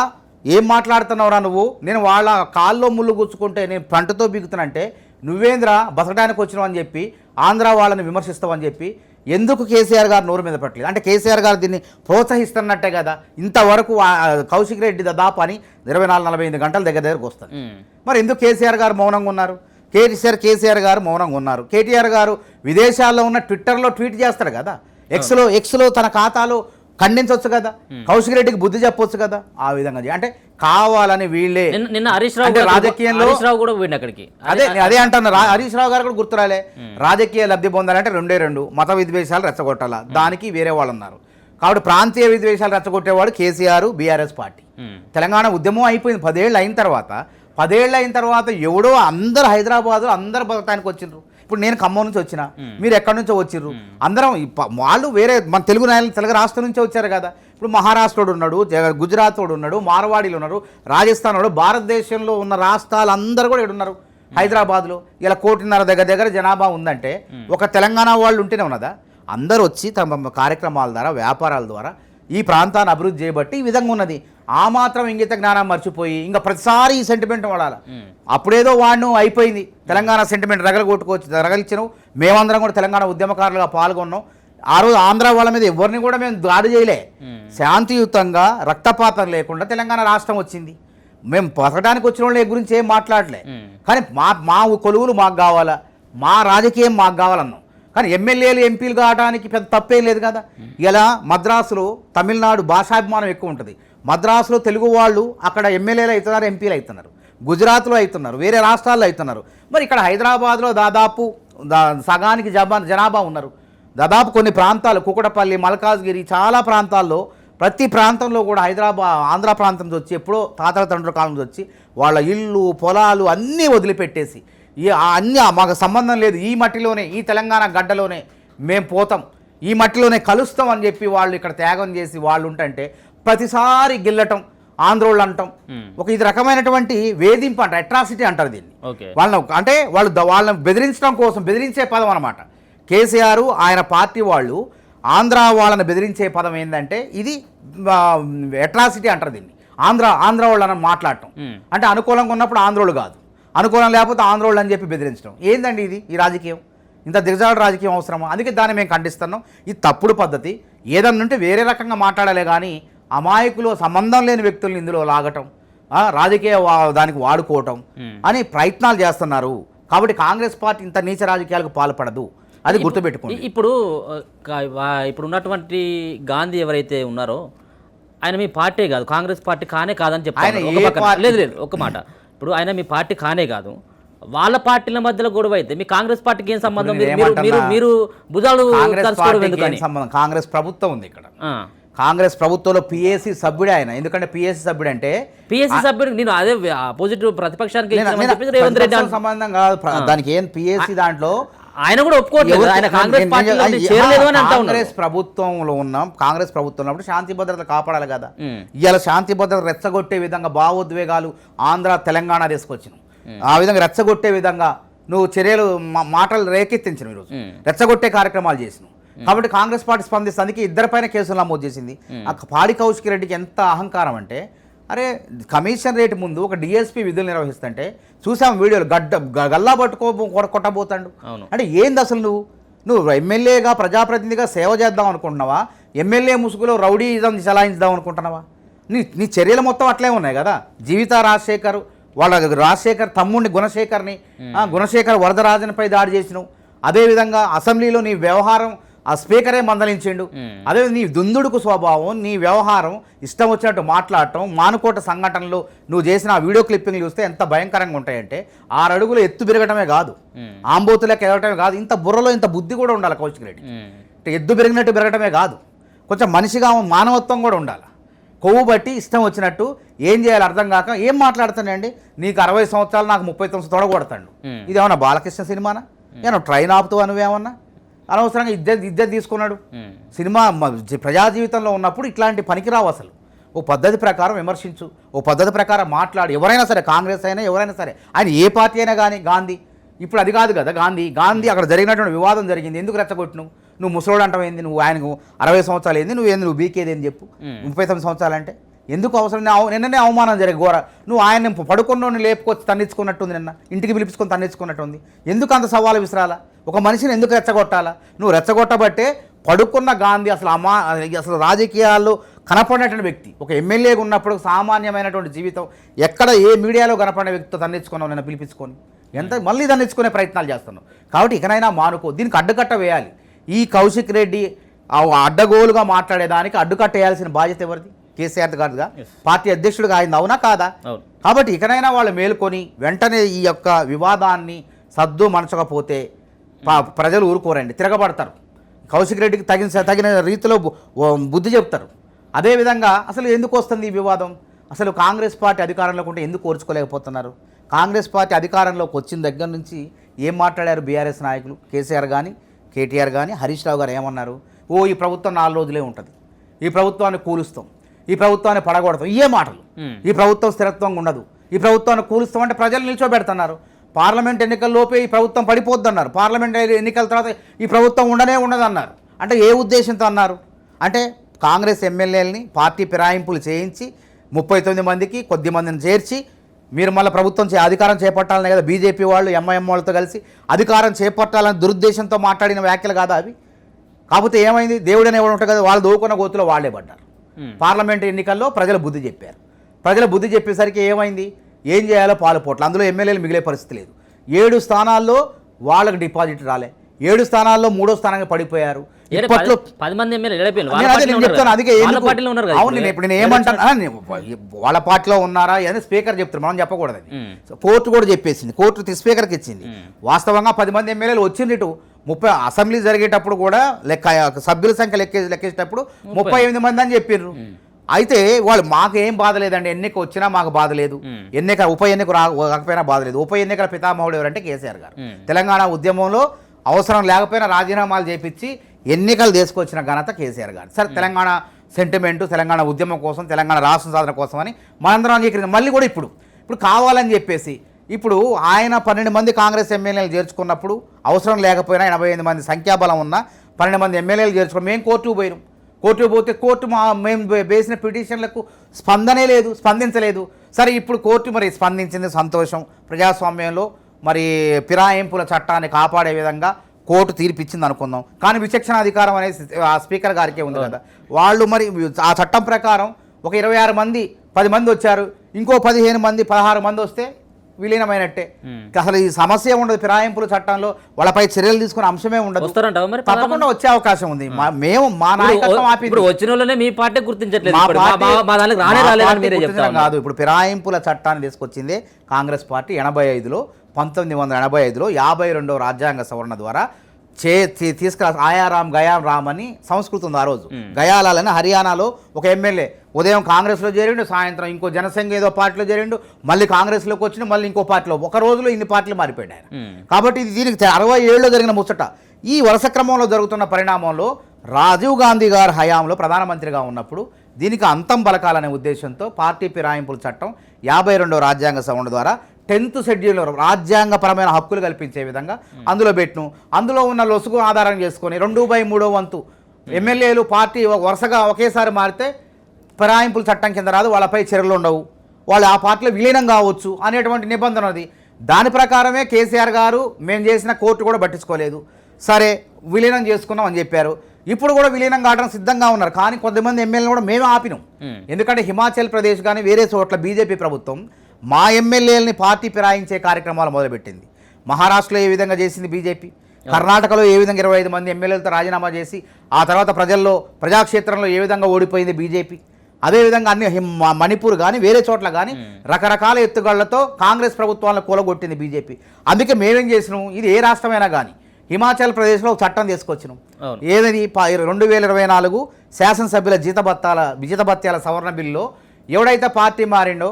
ఏం మాట్లాడుతున్నావురా నువ్వు? నేను వాళ్ళ కాల్లో ముళ్ళు గుచ్చుకుంటే నేను పంటతో బీగుతానంటే నువ్వేంద్రా బతకడానికి వచ్చినావు అని చెప్పి ఆంధ్ర వాళ్ళని విమర్శిస్తావని చెప్పి ఎందుకు కేసీఆర్ గారు నోరు మీద పెట్టలేదు? అంటే కేసీఆర్ గారు దీన్ని ప్రోత్సహిస్తున్నట్టే కదా. ఇంతవరకు కౌశిక్ రెడ్డి దాదాపు అని 24-48 గంటల దగ్గరకు వస్తుంది. మరి ఎందుకు కేసీఆర్ గారు మౌనంగా ఉన్నారు? కేసీఆర్ గారు మౌనంగా ఉన్నారు. కేటీఆర్ గారు విదేశాల్లో ఉన్న ట్విట్టర్లో ట్వీట్ చేస్తారు కదా, ఎక్స్లో తన ఖాతాలో ఖండించవచ్చు కదా, కౌశిక్ రెడ్డికి బుద్ధి చెప్పొచ్చు కదా. ఆ విధంగా అంటే కావాలని వీళ్ళే నిన్న హరీష్ రావు రాజకీయంలో కూడా అక్కడికి అదే అంటున్నారు. హరీష్ రావు గారు కూడా గుర్తురాలే. రాజకీయ లబ్ధి పొందాలంటే 2 మత విద్వేషాలు రెచ్చగొట్టాలా, దానికి వేరే వాళ్ళు ఉన్నారు. కాబట్టి ప్రాంతీయ విద్వేషాలు రెచ్చగొట్టేవాడు కేసీఆర్, బీఆర్ఎస్ పార్టీ. తెలంగాణ ఉద్యమం అయిపోయింది 10 ఏళ్ళు అయిన తర్వాత 10 ఏళ్ళు అయిన తర్వాత ఎవడో అందరు హైదరాబాద్లో అందరు బతకడానికి వచ్చిండ్రు. ఇప్పుడు నేను ఖమ్మం నుంచి వచ్చిన, మీరు ఎక్కడి నుంచో వచ్చిర్రు, అందరం వాళ్ళు వేరే మన తెలుగు రాష్ట్రం నుంచే వచ్చారు కదా. ఇప్పుడు మహారాష్ట్రుడు ఉన్నాడు, గుజరాత్ వాడు ఉన్నాడు, మార్వాడీలు ఉన్నారు, రాజస్థాన్ వాడు, భారతదేశంలో ఉన్న రాష్ట్రాలు అందరూ కూడా ఇక్కడ ఉన్నారు. హైదరాబాద్లో ఇలా 1.5 దగ్గర జనాభా ఉందంటే ఒక తెలంగాణ వాళ్ళు ఉంటేనే ఉన్నదా? అందరూ వచ్చి తమ కార్యక్రమాల ద్వారా వ్యాపారాల ద్వారా ఈ ప్రాంతాన్ని అభివృద్ధి చేయబట్టి ఈ విధంగా ఉన్నది. ఆ మాత్రం ఇంగిత జ్ఞానం మర్చిపోయి ఇంకా ప్రతిసారి ఈ సెంటిమెంట్ వాడాలి. అప్పుడేదో వాడిను అయిపోయింది తెలంగాణ సెంటిమెంట్ రగలిచ్చినావు. మేమందరం కూడా తెలంగాణ ఉద్యమకారులుగా పాల్గొన్నాం. ఆ రోజు ఆంధ్ర వాళ్ళ మీద ఎవరిని కూడా మేము దాడి చేయలే. శాంతియుతంగా రక్తపాతం లేకుండా తెలంగాణ రాష్ట్రం వచ్చింది. మేము బతకడానికి వచ్చిన వాళ్ళ గురించి ఏం మాట్లాడలే. కానీ మా కొలువులు మాకు కావాలా, మా రాజకీయం మాకు కావాలన్నాం. కానీ ఎమ్మెల్యేలు ఎంపీలు కావడానికి పెద్ద తప్పేం లేదు కదా. ఇలా మద్రాసులో తమిళనాడు భాషాభిమానం ఎక్కువ ఉంటుంది. మద్రాసులో తెలుగు వాళ్ళు అక్కడ ఎమ్మెల్యేలు అవుతున్నారు, ఎంపీలు అవుతున్నారు, గుజరాత్లో అవుతున్నారు, వేరే రాష్ట్రాల్లో అవుతున్నారు. మరి ఇక్కడ హైదరాబాద్లో దాదాపు సగానికి జనాభా ఉన్నారు. దాదాపు కొన్ని ప్రాంతాలు కుకటపల్లి, మల్కాజ్గిరి, చాలా ప్రాంతాల్లో ప్రతి ప్రాంతంలో కూడా ఆంధ్ర ప్రాంతం నుంచి వచ్చి ఎప్పుడో తాతల తండ్రుల కాలం నుంచి వచ్చి వాళ్ళ ఇళ్ళు పొలాలు అన్నీ వదిలిపెట్టేసి అన్నీ మాకు సంబంధం లేదు, ఈ మట్టిలోనే ఈ తెలంగాణ గడ్డలోనే మేము పోతాం, ఈ మట్టిలోనే కలుస్తాం అని చెప్పి వాళ్ళు ఇక్కడ త్యాగం చేసి వాళ్ళు ఉంటే ప్రతిసారి గిల్లటం, ఆంధ్రోళ్ళు అంటాం. ఒక ఇది రకమైనటువంటి వేధింపు అంటారు, అట్రాసిటీ అంటారు దీన్ని. వాళ్ళని అంటే వాళ్ళని బెదిరించడం కోసం బెదిరించే పదం అనమాట. కేసీఆర్ ఆయన పార్టీ వాళ్ళు ఆంధ్ర వాళ్ళని బెదిరించే పదం ఏంటంటే ఇది అట్రాసిటీ అంటారు దీన్ని. ఆంధ్ర వాళ్ళని మాట్లాడటం అంటే అనుకూలంగా ఉన్నప్పుడు ఆంధ్రోళ్ళు కాదు, అనుకూలం లేకపోతే ఆంధ్రోళ్ళు అని చెప్పి బెదిరించడం. ఏందండి ఇది? ఈ రాజకీయం ఇంత దిగజాడు రాజకీయం అవసరమా? అందుకే దాన్ని మేము ఖండిస్తున్నాం. ఇది తప్పుడు పద్ధతి. ఏదన్నుంటే వేరే రకంగా మాట్లాడాలే కానీ అమాయకులు సంబంధం లేని వ్యక్తుల్ని ఇందులో లాగటం, రాజకీయ దానికి వాడుకోవటం అని ప్రయత్నాలు చేస్తున్నారు. కాబట్టి కాంగ్రెస్ పార్టీ ఇంత నీచ రాజకీయాలకు పాల్పడదు, అది గుర్తుపెట్టుకోండి. ఇప్పుడు ఉన్నటువంటి గాంధీ ఎవరైతే ఉన్నారో ఆయన మీ పార్టీ కాదు, కాంగ్రెస్ పార్టీ కానే కాదని చెప్తారు. లేదు ఒక మాట, ఇప్పుడు ఆయన మీ పార్టీ కానే కాదు, వాళ్ళ పార్టీల మధ్యలో గొడవ అయితే మీ కాంగ్రెస్ పార్టీకి ఏం సంబంధం? మీరు భుజాలు సంబంధం కాంగ్రెస్ ప్రభుత్వం ఉంది ఇక్కడ. కాంగ్రెస్ ప్రభుత్వంలో పిఎస్సి సభ్యుడే ఆయన. ఎందుకంటే పిఎస్సి సభ్యుడు అంటే పిఎస్సి సభ్యుడు నేను అదే ఆపోజిట్ ప్రతిపక్షానికి సంబంధం కాదు. దానికి ఏం పిఎస్సి దాంట్లో ఆయన కూడా ఒప్పుకోవట్లేదు. ఆయన కాంగ్రెస్ ప్రభుత్వంలో ఉన్నాం, కాంగ్రెస్ ప్రభుత్వం ఉన్నప్పుడు శాంతి భద్రతలు కాపాడాలి కదా. ఇవాళ శాంతి భద్రత రెచ్చగొట్టే విధంగా భావోద్వేగాలు ఆంధ్ర తెలంగాణ తీసుకొచ్చినాం. ఆ విధంగా రెచ్చగొట్టే విధంగా నువ్వు చర్యలు మాటలు రేకెత్తించిన ఈరోజు రెచ్చగొట్టే కార్యక్రమాలు చేసినావు. కాబట్టి కాంగ్రెస్ పార్టీ స్పందిస్తానికి ఇద్దరిపైన కేసులు నమోదు చేసింది. పాడి కౌశిక్ రెడ్డికి ఎంత అహంకారం అంటే, అరే కమిషన్ రేటు ముందు ఒక డిఎస్పీ విధులు నిర్వహిస్తుంటే చూసాం వీడియోలు, గల్లా కొట్టబోతాడు. అంటే ఏంది అసలు నువ్వు ఎమ్మెల్యేగా ప్రజాప్రతినిధిగా సేవ చేద్దాం అనుకుంటున్నావా? ఎమ్మెల్యే ముసుగులో రౌడీజం చలాయించుదాం అనుకుంటున్నావా? నీ చర్యలు మొత్తం అట్లే ఉన్నాయి కదా. జీవిత రాజశేఖర్ వాళ్ళ రాజశేఖర్ తమ్ముడిని గుణశేఖర్ వరదరాజన్పై దాడి చేసినావు. అదేవిధంగా అసెంబ్లీలో నీ వ్యవహారం ఆ స్పీకరే మందలించిండు. అదే నీ దుందుడుకు స్వభావం, నీ వ్యవహారం ఇష్టం వచ్చినట్టు మాట్లాడటం, మానుకోట సంఘటనలో నువ్వు చేసిన ఆ వీడియో క్లిప్పింగ్ చూస్తే ఎంత భయంకరంగా ఉంటాయంటే 6 అడుగులు ఎత్తు పెరగటమే కాదు, ఆంబోతులకు ఎదగటమే కాదు, ఇంత బుర్రలో ఇంత బుద్ధి కూడా ఉండాలి కౌశిక్ రెడ్డి. ఎద్దు పెరిగినట్టు పెరగటమే కాదు, కొంచెం మనిషిగా మానవత్వం కూడా ఉండాలి. కొవ్వు బట్టి ఇష్టం వచ్చినట్టు ఏం చేయాలి అర్థం కాక ఏం మాట్లాడుతానండి. నీకు 60 సంవత్సరాలు, నాకు 39 తొడగొడతాడు. ఇదేమన్నా బాలకృష్ణ సినిమానా? ఏమన్నా ట్రైన్ ఆపుతావు నువ్వేమన్నా? అనవసరంగా ఇద్దరు తీసుకున్నాడు. సినిమా ప్రజా జీవితంలో ఉన్నప్పుడు ఇట్లాంటి పనికిరావు. అసలు ఓ పద్ధతి ప్రకారం విమర్శించు, ఓ పద్ధతి ప్రకారం మాట్లాడు. ఎవరైనా సరే, కాంగ్రెస్ అయినా ఎవరైనా సరే, ఆయన ఏ పార్టీ అయినా కానీ. గాంధీ ఇప్పుడు అది కాదు కదా. గాంధీ అక్కడ జరిగినటువంటి వివాదం జరిగింది, ఎందుకు రెచ్చగొట్టినావు? నువ్వు ముసలోడు అంటావు ఏంది? నువ్వు ఆయనకు 60 సంవత్సరాలు ఏంది? నువ్వు బీకేది అని చెప్పు. 39 సంవత్సరాలు అంటే ఎందుకు అవసరం? నిన్ననే అవమానం జరిగి ఘోర. నువ్వు ఆయన పడుకున్నోని లేపుకొచ్చి తన్నించుకున్నట్టుంది, నిన్న ఇంటికి పిలిపించుకొని తన్నించుకున్నట్టుంది. ఎందుకు అంత సవాలు విసిరాలా? ఒక మనిషిని ఎందుకు రెచ్చగొట్టాలా? నువ్వు రెచ్చగొట్టబట్టే పడుకున్న గాంధీ అసలు రాజకీయాల్లో కనపడినటువంటి వ్యక్తి. ఒక ఎమ్మెల్యేగా ఉన్నప్పుడు సామాన్యమైనటువంటి జీవితం ఎక్కడ ఏ మీడియాలో కనపడిన వ్యక్తితో తన్నించుకున్నావు నిన్న పిలిపించుకొని. మళ్ళీ తన్నించుకునే ప్రయత్నాలు చేస్తున్నావు. కాబట్టి ఇకనైనా మానుకో, దీనికి అడ్డుకట్ట వేయాలి. ఈ కౌశిక్ రెడ్డి అడ్డగోలుగా మాట్లాడేదానికి అడ్డుకట్ట వేయాల్సిన బాధ్యత ఎవరిది? కేసీఆర్ గారుగా, పార్టీ అధ్యక్షుడిగా ఆయన, అవునా కాదా? కాబట్టి ఇకనైనా వాళ్ళు మేలుకొని వెంటనే ఈ యొక్క వివాదాన్ని సద్దు మనచకపోతే ప్రజలు ఊరుకోరండి, తిరగబడతారు. కౌశిక్ రెడ్డికి తగిన రీతిలో బుద్ధి చెప్తారు. అదేవిధంగా అసలు ఎందుకు వస్తుంది ఈ వివాదం? అసలు కాంగ్రెస్ పార్టీ అధికారంలోకి ఉంటే ఎందుకు కోర్చుకోలేకపోతున్నారు? కాంగ్రెస్ పార్టీ అధికారంలోకి వచ్చిన దగ్గర నుంచి ఏం మాట్లాడారు బీఆర్ఎస్ నాయకులు? కేసీఆర్ కానీ కేటీఆర్ కానీ హరీష్ రావు గారు ఏమన్నారు? ఈ ప్రభుత్వం 4 రోజులే ఉంటుంది, ఈ ప్రభుత్వాన్ని కూలుస్తాం, ఈ ప్రభుత్వాన్ని పడగొడతాం, ఇవే మాటలు. ఈ ప్రభుత్వం స్థిరత్వంగా ఉండదు, ఈ ప్రభుత్వాన్ని కూలుస్తాం అంటే ప్రజలు నిల్చోబెడుతున్నారు. పార్లమెంట్ ఎన్నికల్లోపే ఈ ప్రభుత్వం పడిపోద్దన్నారు, పార్లమెంట్ ఎన్నికల తర్వాత ఈ ప్రభుత్వం ఉండదన్నారు. అంటే ఏ ఉద్దేశంతో అన్నారు? అంటే కాంగ్రెస్ ఎమ్మెల్యేలని పార్టీ ఫిరాయింపులు చేయించి 39 మందికి కొద్ది మందిని చేర్చి మీరు మళ్ళీ ప్రభుత్వం అధికారం చేపట్టాలనే కదా బీజేపీ వాళ్ళు ఎంఐఎం వాళ్ళతో కలిసి అధికారం చేపట్టాలని దురుద్దేశంతో మాట్లాడిన వ్యాఖ్యలు కాదా అవి? కాకపోతే ఏమైంది, దేవుడని ఎవరు ఉంటారు కదా, వాళ్ళు దోకున్న గోతులో వాళ్ళే పడ్డారు. పార్లమెంట్ ఎన్నికల్లో ప్రజలు బుద్ధి చెప్పారు. ప్రజలు బుద్ధి చెప్పేసరికి ఏమైంది, ఏం చేయాలో పాలుపోట్లు. అందులో ఎమ్మెల్యేలు మిగిలే పరిస్థితి లేదు. 7 స్థానాల్లో వాళ్ళకి డిపాజిట్ రాలే, 7 స్థానాల్లో 3వ స్థానానికి పడిపోయారు. ఇప్పట్లో 10 మంది ఎమ్మెల్యేలు చెప్తాను. అందుకే అవును, నేను ఏమంటాను, వాళ్ళ పార్టీలో ఉన్నారా అని స్పీకర్ చెప్తారు, మనం చెప్పకూడదు. కోర్టు కూడా చెప్పేసింది, కోర్టు స్పీకర్కి ఇచ్చింది. వాస్తవంగా 10 మంది ఎమ్మెల్యేలు వచ్చింది. 30 అసెంబ్లీ జరిగేటప్పుడు కూడా సభ్యుల సంఖ్య లెక్కేసేటప్పుడు 38 మంది అని చెప్పారు. అయితే వాళ్ళు మాకు ఏం బాధ లేదండి, ఎన్నిక వచ్చినా మాకు బాధ లేదు, ఉప ఎన్నిక రాకపోయినా బాధ లేదు. ఉప ఎన్నికల పితామహుడు ఎవరంటే కేసీఆర్ గారు. తెలంగాణ ఉద్యమంలో అవసరం లేకపోయినా రాజీనామాలు చేపించి ఎన్నికలు తీసుకొచ్చిన ఘనత కేసీఆర్ గారు. సరే, తెలంగాణ సెంటిమెంటు, తెలంగాణ ఉద్యమం కోసం, తెలంగాణ రాష్ట్ర సాధన కోసం అని మనందరం అంగీకరించాం. మళ్ళీ కూడా ఇప్పుడు కావాలని చెప్పేసి ఇప్పుడు ఆయన 12 మంది కాంగ్రెస్ ఎమ్మెల్యేలు చేర్చుకున్నప్పుడు అవసరం లేకపోయినా 85 మంది సంఖ్యాబలం ఉన్న 12 మంది ఎమ్మెల్యేలు చేర్చుకుని మేము కోర్టుకు పోయినాం. కోర్టుకు పోతే కోర్టు మేము వేసిన పిటిషన్లకు స్పందించలేదు. సరే, ఇప్పుడు కోర్టు మరి స్పందించింది, సంతోషం. ప్రజాస్వామ్యంలో మరి ఫిరాయింపుల చట్టాన్ని కాపాడే విధంగా కోర్టు తీర్పిచ్చింది అనుకుందాం. కానీ విచక్షణ అధికారం అనేది ఆ స్పీకర్ గారికే ఉంది కదా. వాళ్ళు మరి ఆ చట్టం ప్రకారం ఒక 26 మంది 10 మంది వచ్చారు, ఇంకో 15 మంది 16 మంది వస్తే విలీనమైనట్టే. అసలు ఈ సమస్య ఉండదు ఫిరాయింపుల చట్టంలో, వాళ్ళపై చర్యలు తీసుకునే అంశమే ఉండదు. తప్పకుండా వచ్చే అవకాశం ఉంది. మేము మా నాయకత్వం వచ్చిన మీ పార్టీ గుర్తించట్లేదు కాదు. ఇప్పుడు ఫిరాయింపుల చట్టాన్ని తీసుకొచ్చిందే కాంగ్రెస్ పార్టీ 85లో 1985లో 52వ రాజ్యాంగ సవరణ ద్వారా తీసుకురా. ఆయారాం గయాం రామ్ అని సంస్కృతి ఉంది. ఆ రోజు గయాలాలని హర్యానాలో ఒక ఎమ్మెల్యే ఉదయం కాంగ్రెస్లో చేరిండు, సాయంత్రం ఇంకో జనసంఘ ఏదో పార్టీలో చేరిండు, మళ్ళీ కాంగ్రెస్లోకి వచ్చిండు, మళ్ళీ ఇంకో పార్టీలో. ఒక రోజులో ఇన్ని పార్టీలు మారిపోయాడు ఆయన. కాబట్టి దీనికి 67లో జరిగిన ముచ్చట. ఈ వరుస క్రమంలో జరుగుతున్న పరిణామంలో రాజీవ్ గాంధీ గారు హయాంలో ప్రధానమంత్రిగా ఉన్నప్పుడు దీనికి అంతం పలకాలనే ఉద్దేశంతో పార్టీ ఫిరాయింపుల చట్టం 52వ రాజ్యాంగ సవరణ ద్వారా 10th షెడ్యూల్ రాజ్యాంగపరమైన హక్కులు కల్పించే విధంగా అందులో పెట్టిను. అందులో ఉన్న లొసుగు ఆధారం చేసుకొని 2/3 వంతు ఎమ్మెల్యేలు పార్టీ వరుసగా ఒకేసారి మారితే ఫిరాయింపుల చట్టం కింద రాదు, వాళ్ళపై చర్యలు ఉండవు, వాళ్ళు ఆ పార్టీలో విలీనం కావచ్చు అనేటువంటి నిబంధన ఉంది. దాని ప్రకారమే కేసీఆర్ గారు మేము చేసిన కోర్టు కూడా పట్టించుకోలేదు, సరే విలీనం చేసుకున్నాం అని చెప్పారు. ఇప్పుడు కూడా విలీనం కావడం సిద్ధంగా ఉన్నారు. కానీ కొంతమంది ఎమ్మెల్యేలు కూడా మేము ఆపినాం. ఎందుకంటే హిమాచల్ ప్రదేశ్ కానీ వేరే చోట్ల బీజేపీ ప్రభుత్వం మా ఎమ్మెల్యేలని పార్టీ ఫిరాయించే కార్యక్రమాలు మొదలుపెట్టింది. మహారాష్ట్రలో ఏ విధంగా చేసింది బీజేపీ, కర్ణాటకలో ఏ విధంగా 25 మంది ఎమ్మెల్యేలతో రాజీనామా చేసి ఆ తర్వాత ప్రజాక్షేత్రంలో ఏ విధంగా ఓడిపోయింది బీజేపీ. అదేవిధంగా మణిపూర్ కానీ వేరే చోట్ల కానీ రకరకాల ఎత్తుగళ్లతో కాంగ్రెస్ ప్రభుత్వాలను కూలగొట్టింది బీజేపీ. అందుకే మేమేం చేసినాం, ఇది ఏ రాష్ట్రమైనా కానీ హిమాచల్ ప్రదేశ్లో ఒక చట్టం తీసుకొచ్చినాం. ఏదని 2024 శాసనసభ్యుల జీతభత్యాల సవరణ బిల్లులో ఎవడైతే పార్టీ మారిండో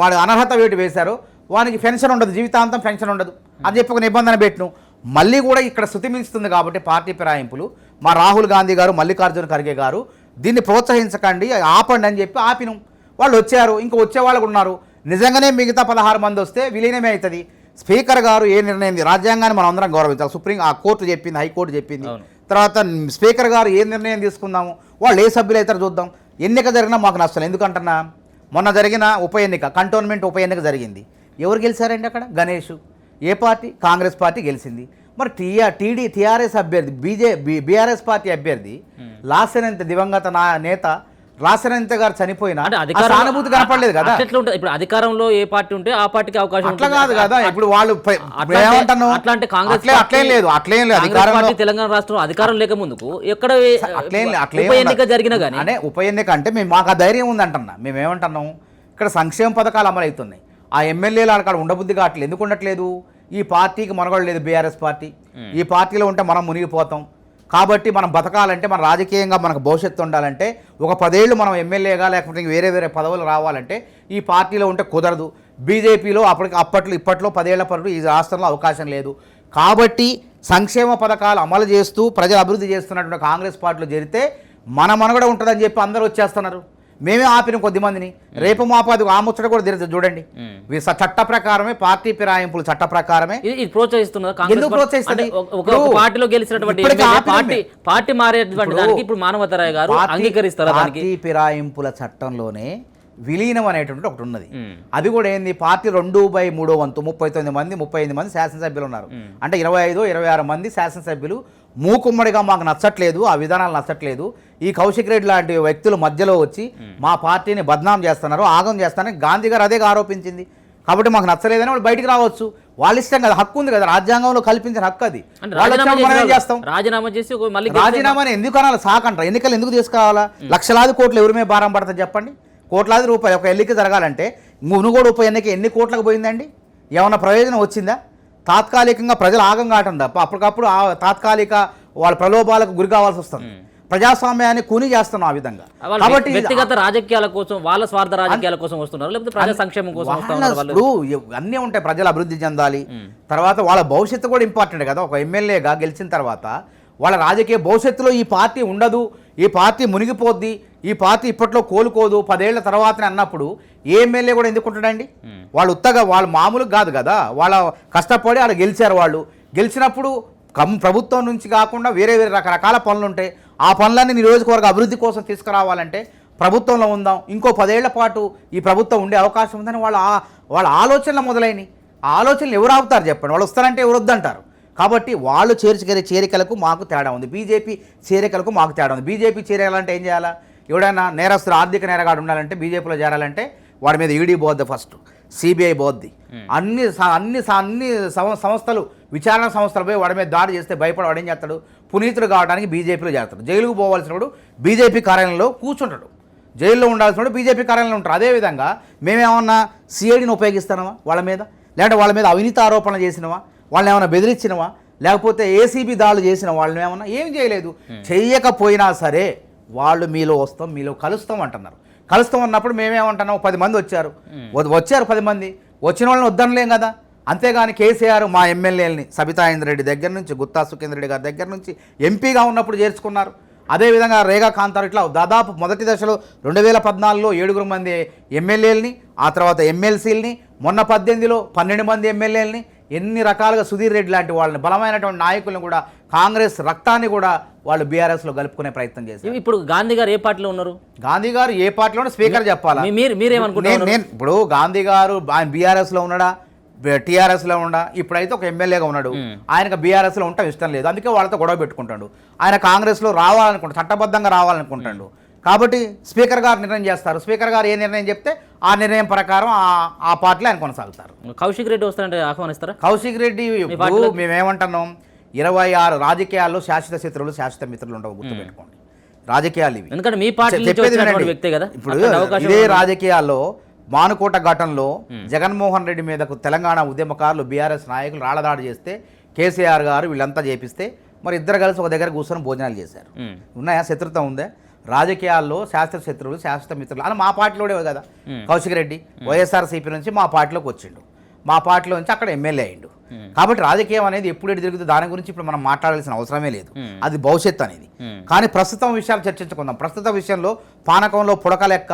వాడు అనర్హత వేటు వేశారో వానికి పెన్షన్ ఉండదు, జీవితాంతం పెన్షన్ ఉండదు అని చెప్పి ఒక నిబంధన పెట్టినాం. మళ్ళీ కూడా ఇక్కడ శృతి మించుతుంది కాబట్టి పార్టీ ఫిరాయింపులు మా రాహుల్ గాంధీ గారు, మల్లికార్జున ఖర్గే గారు దీన్ని ప్రోత్సహించకండి, ఆపండి అని చెప్పి ఆపినాం. వాళ్ళు వచ్చారు, ఇంకా వచ్చే వాళ్ళు ఉన్నారు. నిజంగానే మిగతా 16 మంది వస్తే విలీనమే అవుతుంది. స్పీకర్ గారు ఏ నిర్ణయం, రాజ్యాంగాన్ని మనం అందరం గౌరవించాలి. కోర్టు చెప్పింది, హైకోర్టు చెప్పింది. తర్వాత స్పీకర్ గారు ఏ నిర్ణయం తీసుకుందాము, వాళ్ళు ఏ సభ్యులు అవుతారో చూద్దాం. ఎన్నిక జరిగినా మాకు నష్టం. ఎందుకంటున్నా, మొన్న జరిగిన ఉప ఎన్నిక, కంటోన్మెంట్ ఉప ఎన్నిక జరిగింది. ఎవరు గెలిచారండి అక్కడ? గణేష్. ఏ పార్టీ? కాంగ్రెస్ పార్టీ గెలిచింది. మరి టీఆర్ఎస్ అభ్యర్థి బీఆర్ఎస్ పార్టీ అభ్యర్థి లాసెనంత దివంగత నేత లాసెనంత గారు చనిపోయినా సానుభూతి కనపడలేదు కదా. ఇప్పుడు అధికారంలో ఏ పార్టీ ఉంటే ఆ పార్టీకి అవకాశం అట్లా కాదు కదా. ఇప్పుడు వాళ్ళు అట్లేం లేదు అధికారం తెలంగాణ రాష్ట్రం అధికారం లేక ముందుకు ఎక్కడ ఎన్నిక జరిగినా కానీ అంటే ఉప ఎన్నిక అంటే మాకు ఆ ధైర్యం ఉంది అంటున్నా. మేమేమంటున్నాం, ఇక్కడ సంక్షేమ పథకాలు అమలు అవుతున్నాయి. ఆ ఎమ్మెల్యేలు అక్కడ ఉండబుద్ధి కావట్లేదు. ఎందుకు ఉండట్లేదు? ఈ పార్టీకి మనగడ లేదు బీఆర్ఎస్ పార్టీ. ఈ పార్టీలో ఉంటే మనం మునిగిపోతాం. కాబట్టి మనం బతకాలంటే మన రాజకీయంగా మనకు భవిష్యత్తు ఉండాలంటే ఒక 10 ఏళ్ళు మనం ఎమ్మెల్యేగా లేకపోతే వేరే వేరే పదవులు రావాలంటే ఈ పార్టీలో ఉంటే కుదరదు. బీజేపీలో ఇప్పట్లో 10 ఏళ్ల పాటు ఈ రాష్ట్రంలో అవకాశం లేదు. కాబట్టి సంక్షేమ పథకాలు అమలు చేస్తూ ప్రజలు అభివృద్ధి చేస్తున్నటువంటి కాంగ్రెస్ పార్టీలో చేరితే మన మనుగడ ఉంటుందని చెప్పి అందరూ వచ్చేస్తున్నారు. మేమే ఆపిన కొద్దిమందిని, రేపు మాపాది ఆ ముచ్చట కూడా తెరిచి చూడండి. చట్ట ప్రకారమే, పార్టీ ఫిరాయింపులు చట్ట ప్రకారమే ఎందుకు ప్రోత్సహిస్తుంది? పార్టీలో గెలిచినటువంటి పార్టీ మారేటువంటి దానికి ఇప్పుడు మానవతరాయ్ గారు అంగీకరిస్తారు. పార్టీ ఫిరాయింపుల చట్టంలోనే విలీనం అనేటువంటి ఒకటి ఉన్నది. అది కూడా ఏంది, పార్టీ 2/3 వంతు 39 మంది శాసనసభ్యులు ఉన్నారు. అంటే 25-26 మంది శాసనసభ్యులు మూకుమ్మడిగా మాకు నచ్చట్లేదు, ఆ విధానాలు నచ్చట్లేదు, ఈ కౌశిక్ రెడ్డి లాంటి వ్యక్తులు మధ్యలో వచ్చి మా పార్టీని బద్నాం చేస్తున్నారు, ఆగం చేస్తున్నారని గాంధీ గారు అదే ఆరోపించింది. కాబట్టి మాకు నచ్చలేదని వాళ్ళు బయటికి రావచ్చు, వాళ్ళ ఇష్టం కదా, హక్కు ఉంది కదా, రాజ్యాంగంలో కల్పించిన హక్కు అది. రాజీనామాని ఎందుకు అనాలి? సాకంటారు, ఎన్నికలు ఎందుకు తీసుకురావాలా? లక్షలాది కోట్లు ఎవరి మీద భారం పడుతుంది చెప్పండి? కోట్లాది రూపాయలు ఒక ఎన్నిక జరగాలంటే మునుగోడు ఉప ఎన్నిక ఎన్ని కోట్లకు పోయిందండి? ఏమన్నా ప్రయోజనం వచ్చిందా? తాత్కాలికంగా ప్రజలు ఆగం కావటం తప్ప అప్పటికప్పుడు తాత్కాలిక వాళ్ళ ప్రలోభాలకు గురి కావాల్సి వస్తుంది. ప్రజాస్వామ్యాన్ని కూని చేస్తున్నాం ఆ విధంగా. కాబట్టి వ్యక్తిగత రాజకీయాల కోసం, వాళ్ళ స్వార్థ రాజకీయాల కోసం వస్తున్నారు, లేకపోతే ప్రజా సంక్షేమం కోసం వస్తున్నారు. అన్నీ ఉంటాయి, ప్రజలు అభివృద్ధి చెందాలి, తర్వాత వాళ్ళ భవిష్యత్తు కూడా ఇంపార్టెంట్ కదా. ఒక ఎమ్మెల్యేగా గెలిచిన తర్వాత వాళ్ళ రాజకీయ భవిష్యత్తులో ఈ పార్టీ ఉండదు, ఈ పార్టీ మునిగిపోద్ది, ఈ పార్టీ ఇప్పట్లో కోలుకోదు 10 ఏళ్ల తర్వాతనే అన్నప్పుడు ఏ ఎమ్మెల్యే కూడా ఎందుకుంటాడండి? వాళ్ళు ఉత్తగా వాళ్ళు మామూలుగా కాదు కదా, వాళ్ళ కష్టపడి వాళ్ళు గెలిచారు. వాళ్ళు గెలిచినప్పుడు ప్రభుత్వం నుంచి కాకుండా వేరే వేరే రకరకాల పనులు ఉంటాయి. ఆ పనులన్నీ నియోజకవర్గ అభివృద్ధి కోసం తీసుకురావాలంటే ప్రభుత్వంలో ఉందాం, ఇంకో 10 ఏళ్ల పాటు ఈ ప్రభుత్వం ఉండే అవకాశం ఉందని వాళ్ళ ఆలోచనలు మొదలైనవి. ఆ ఆలోచనలు ఎవరు ఆపుతారు చెప్పండి? వాళ్ళు వస్తారంటే ఎవరు వద్దంటారు? కాబట్టి వాళ్ళు చేరికలకు మాకు తేడా ఉంది, బీజేపీ చేరికలకు మాకు తేడా ఉంది. బీజేపీ చేరాలంటే ఏం చేయాలా? ఎవడైనా నేరస్తులు ఆర్థిక నేరగాడు ఉండాలంటే బీజేపీలో చేరాలంటే వాడి మీద ఈడీ పోద్ది, ఫస్ట్ సిబిఐ పోద్ది, అన్ని సంస్థలు విచారణ సంస్థలు పోయి వాడి మీద దాడి చేస్తే భయపడి వాడు ఏం చేస్తాడు? పునీతుడు కావడానికి బీజేపీలో చేస్తాడు. జైలుకు పోవాల్సినప్పుడు బీజేపీ కార్యాలయంలో కూర్చుంటాడు, జైల్లో ఉండాల్సినప్పుడు బీజేపీ కార్యాలయంలో ఉంటారు. అదేవిధంగా మేమేమన్నా సిఐడిని ఉపయోగిస్తున్నామా వాళ్ళ మీద? లేదంటే వాళ్ళ మీద అవినీతి ఆరోపణలు చేసినవా? వాళ్ళని ఏమైనా బెదిరించినవా? లేకపోతే ఏసీబీ దాడులు చేసిన వాళ్ళని ఏమన్నా? ఏం చేయలేదు. చెయ్యకపోయినా సరే వాళ్ళు మీలో వస్తాం, మీలో కలుస్తాం అంటున్నారు. కలుస్తాం అన్నప్పుడు మేమేమంటున్నాం? 10 మంది వచ్చారు 10 మంది వచ్చిన వాళ్ళని వద్దనలేం కదా. అంతేగాని కేసీఆర్ మా ఎమ్మెల్యేలని సబితా ఇంద్రెడ్డి దగ్గర నుంచి, గుత్తా సుఖేందర్ రెడ్డి గారి దగ్గర నుంచి ఎంపీగా ఉన్నప్పుడు చేర్చుకున్నారు. అదేవిధంగా రేగా కాంతారు ఇట్లా దాదాపు మొదటి దశలో 2014లో 7 మంది ఎమ్మెల్యేలని, ఆ తర్వాత ఎమ్మెల్సీలని, మొన్న 18లో 12 మంది ఎమ్మెల్యేలని, ఎన్ని రకాలుగా సుధీర్ రెడ్డి లాంటి వాళ్ళని బలమైనటువంటి నాయకులను కూడా, కాంగ్రెస్ రక్తాన్ని కూడా వాళ్ళు బీఆర్ఎస్లో కలుపుకునే ప్రయత్నం చేశారు. ఇప్పుడు గాంధీ గారు ఏ పార్టీలో ఉన్నారు? గాంధీ గారు ఏ పార్టీలో స్పీకర్ చెప్పాలా? మీరేమనుకుంటున్నారు? నేను ఇప్పుడు గాంధీ గారు ఆయన బీఆర్ఎస్లో ఉన్నాడా, టీఆర్ఎస్లో ఉండా? ఇప్పుడైతే ఒక ఎమ్మెల్యేగా ఉన్నాడు, ఆయనకు బీఆర్ఎస్లో ఉండటం ఇష్టం లేదు, అందుకే వాళ్ళతో గొడవ పెట్టుకుంటాడు. ఆయన కాంగ్రెస్లో రావాలనుకుంటాడు, చట్టబద్ధంగా రావాలనుకుంటాడు. కాబట్టి స్పీకర్ గారు నిర్ణయం చేస్తారు. స్పీకర్ గారు ఏ నిర్ణయం చెప్తే ఆ నిర్ణయం ప్రకారం ఆ పార్టీలో ఆయన కొనసాగుతారు. కౌశిక్ రెడ్డి వస్తారంటే ఆహ్వానిస్తారా? కౌశిక్ రెడ్డి మేమేమంటున్నాం, 26 రాజకీయాల్లో శాశ్వత శత్రువులు, శాశ్వత మిత్రులు ఉండవు, గుర్తుపెట్టుకోండి. రాజకీయాలు ఇవి. ఎందుకంటే మీ పార్టీ వ్యక్తే కదా. ఇప్పుడు ఇదే రాజకీయాల్లో మానుకోట ఘటనలో జగన్మోహన్ రెడ్డి మీదకు తెలంగాణ ఉద్యమకారులు, బీఆర్ఎస్ నాయకులు రాళ్లదాడి చేస్తే కేసీఆర్ గారు వీళ్ళంతా చేపిస్తే మరి ఇద్దరు కలిసి ఒక దగ్గర కూర్చొని భోజనాలు చేశారు. ఉన్నాయా? శత్రుత్వం ఉందే? రాజకీయాల్లో శాశ్వత శత్రువులు, శాశ్వత మిత్రులు అని మా పార్టీలోనే కదా. కౌశిక్ రెడ్డి వైఎస్ఆర్సీపీ నుంచి మా పార్టీలోకి వచ్చిండు, మా పార్టీలో నుంచి అక్కడ ఎమ్మెల్యే అయిండు. కాబట్టి రాజకీయం అనేది ఎప్పుడు ఎటు జరుగుతుంది దాని గురించి ఇప్పుడు మనం మాట్లాడాల్సిన అవసరమే లేదు, అది భవిష్యత్తు అనేది. కానీ ప్రస్తుతం విషయాలు చర్చించుకుందాం. ప్రస్తుత విషయంలో పానకంలో పుడక లెక్క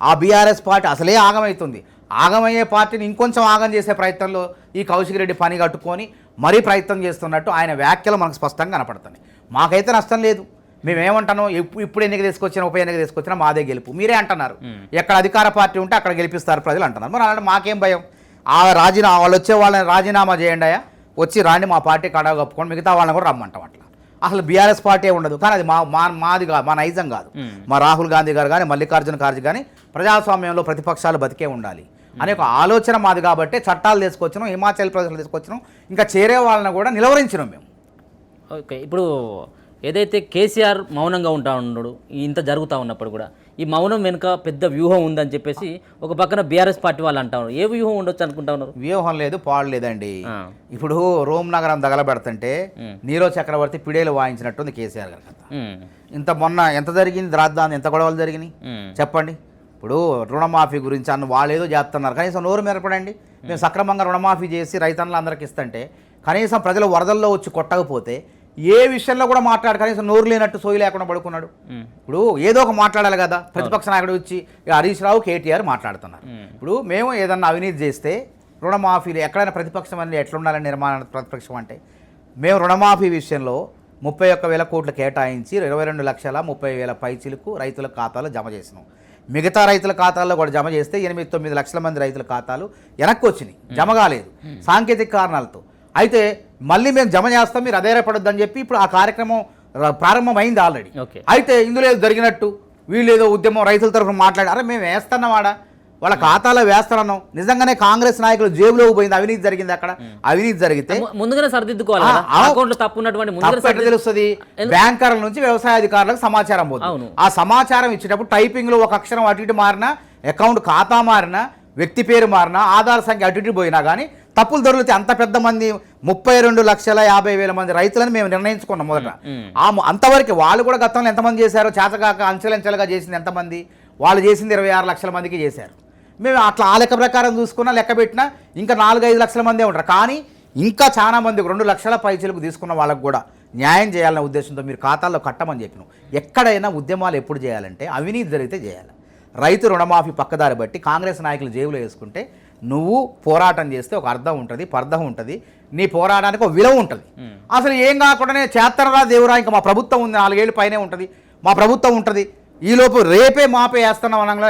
ఆ బీఆర్ఎస్ పార్టీ అసలే ఆగమవుతుంది. ఆగమయ్యే పార్టీని ఇంకొంచెం ఆగం చేసే ప్రయత్నంలో ఈ కౌశిక్ రెడ్డి పని కట్టుకొని మరీ ప్రయత్నం చేస్తున్నట్టు ఆయన వ్యాఖ్యలు మనకు స్పష్టంగా కనపడుతున్నాయి. మాకైతే నష్టం లేదు. మేమేమంటాను, ఇప్పుడు ఎన్నిక తీసుకొచ్చినా, ఉప ఎన్నిక తీసుకొచ్చినా మాదే గెలుపు. మీరే అంటున్నారు ఎక్కడ అధికార పార్టీ ఉంటే అక్కడ గెలిపిస్తారు ప్రజలు అంటున్నారు. మరి అలాంటి మాకేం భయం? వాళ్ళు వచ్చే వాళ్ళని రాజీనామా చేయండి, వచ్చి రాండి మా పార్టీ కడవ కప్పుకొని మిగతా వాళ్ళని కూడా రమ్మంటాం. అట్లా అసలు బీఆర్ఎస్ పార్టీ ఉండదు. కానీ అది మాది కాదు, మా నైజం కాదు. మా రాహుల్ గాంధీ గారు కానీ, మల్లికార్జున ఖార్గే కానీ ప్రజాస్వామ్యంలో ప్రతిపక్షాలు బతికే ఉండాలి అనే ఒక ఆలోచన మాది. కాబట్టి చట్టాలు తీసుకొచ్చినాం, హిమాచల్ ప్రదేశ్లో తీసుకొచ్చినాం, ఇంకా చేరే వాళ్ళని కూడా నిలవరించినాం మేము. ఓకే, ఇప్పుడు ఏదైతే కేసీఆర్ మౌనంగా ఉంటా ఉన్నాడు ఇంత జరుగుతూ ఉన్నప్పుడు కూడా ఈ మౌనం వెనుక పెద్ద వ్యూహం ఉందని చెప్పేసి ఒక పక్కన బీఆర్ఎస్ పార్టీ వాళ్ళు అంటా ఉన్నారు. ఏ వ్యూహం ఉండొచ్చు అనుకుంటా ఉన్నారు? వ్యూహం లేదు, పాడు లేదండి. ఇప్పుడు రోమ్ నగరం తగలబెడుతుంటే నీరో చక్రవర్తి పిడేలు వాయించినట్టుంది కేసీఆర్ గారి కథ. ఇంత మొన్న ఎంత జరిగింది, రాజధాని ఎంత గొడవలు జరిగినాయి చెప్పండి. ఇప్పుడు రుణమాఫీ గురించి వాళ్ళు ఏదో చేస్తున్నారు, కనీసం నోరు మెరపడండి. మేము సక్రమంగా రుణమాఫీ చేసి రైతన్నులందరికీ ఇస్తుంటే కనీసం ప్రజలు వరదల్లో వచ్చి కొట్టకపోతే ఏ విషయంలో కూడా మాట్లాడు, కనీసం నోరు లేనట్టు సోయి లేకుండా పడుకున్నాడు. ఇప్పుడు ఏదో ఒక మాట్లాడాలి కదా. ప్రతిపక్ష నాయకుడు వచ్చి హరీష్ రావు, కేటీఆర్ మాట్లాడుతున్నారు. ఇప్పుడు మేము ఏదన్నా అవినీతి చేస్తే రుణమాఫీలు ఎక్కడైనా ప్రతిపక్షం అనేది ఎట్లా ఉండాలని నిర్మాణ ప్రతిపక్షం అంటే మేము రుణమాఫీ విషయంలో 31,000 కోట్లు కేటాయించి 22,30,000 పైచీలకు రైతుల ఖాతాలో జమ చేసినాం. మిగతా రైతుల ఖాతాల్లో కూడా జమ చేస్తే 8-9 లక్షల మంది రైతుల ఖాతాలు వెనక్కి వచ్చినాయి, జమ కాలేదు సాంకేతిక కారణాలతో. అయితే మళ్ళీ మేము జమ చేస్తాం, మీరు అధైర్యపడొద్దని చెప్పి ఇప్పుడు ఆ కార్యక్రమం ప్రారంభమైంది ఆల్రెడీ. అయితే ఇందులో ఏదో జరిగినట్టు వీళ్ళు ఏదో ఉద్యమం రైతుల తరఫున మాట్లాడి, అరే మేము వేస్తున్నావాడా, వాళ్ళ ఖాతాలో వేస్తున్నాం. నిజంగానే కాంగ్రెస్ నాయకులు జేబులోకి పోయింది, అవినీతి జరిగింది. అక్కడ అవినీతి జరిగితే ముందుగానే సరిదిద్దుకోవాలి. తప్పు తెలుస్తుంది. బ్యాంకర్ల నుంచి వ్యవసాయ అధికారులకు సమాచారం పోతుంది. ఆ సమాచారం ఇచ్చేటప్పుడు టైపింగ్ లో ఒక అక్షరం అటు ఇటు మారినా, అకౌంట్ ఖాతా మారినా, వ్యక్తి పేరు మారినా, ఆధార్ సంఖ్య అటు ఇటు పోయినా కానీ తప్పులు దొరికితే అంత పెద్ద మంది 32,50,000 మంది రైతులని మేము నిర్ణయించుకున్నాం మొదట. అంతవరకు వాళ్ళు కూడా గతంలో ఎంతమంది చేశారో చేతకాక అంచెలంచెలుగా చేసింది ఎంతమంది, వాళ్ళు చేసింది 26 లక్షల మందికి చేశారు. మేము అట్లా ఆ లెక్క ప్రకారం చూసుకున్నా, లెక్క పెట్టినా ఇంకా 4-5 లక్షల మందే ఉంటారు. కానీ ఇంకా చాలా మంది 2 లక్షల పైచీలకు తీసుకున్న వాళ్ళకు కూడా న్యాయం చేయాలనే ఉద్దేశంతో మీరు ఖాతాల్లో కట్టమని చెప్పినాం. ఎక్కడైనా ఉద్యమాలు ఎప్పుడు చేయాలంటే అవినీతి జరిగితే చేయాలి. రైతు రుణమాఫీ పక్కదారి బట్టి కాంగ్రెస్ నాయకులు జేబులో వేసుకుంటే నువ్వు పోరాటం చేస్తే ఒక అర్థం ఉంటుంది, పర్థం ఉంటుంది, నీ పోరాటానికి ఒక విలువ ఉంటుంది. అసలు ఏం కాకుండానే చేత్తనరా దేవురా, ఇంకా మా ప్రభుత్వం ఉంది, 4 ఏళ్ళు పైనే ఉంటుంది, మా ప్రభుత్వం ఉంటుంది, ఈలోపు రేపే మాపే వేస్తున్నాం అనగా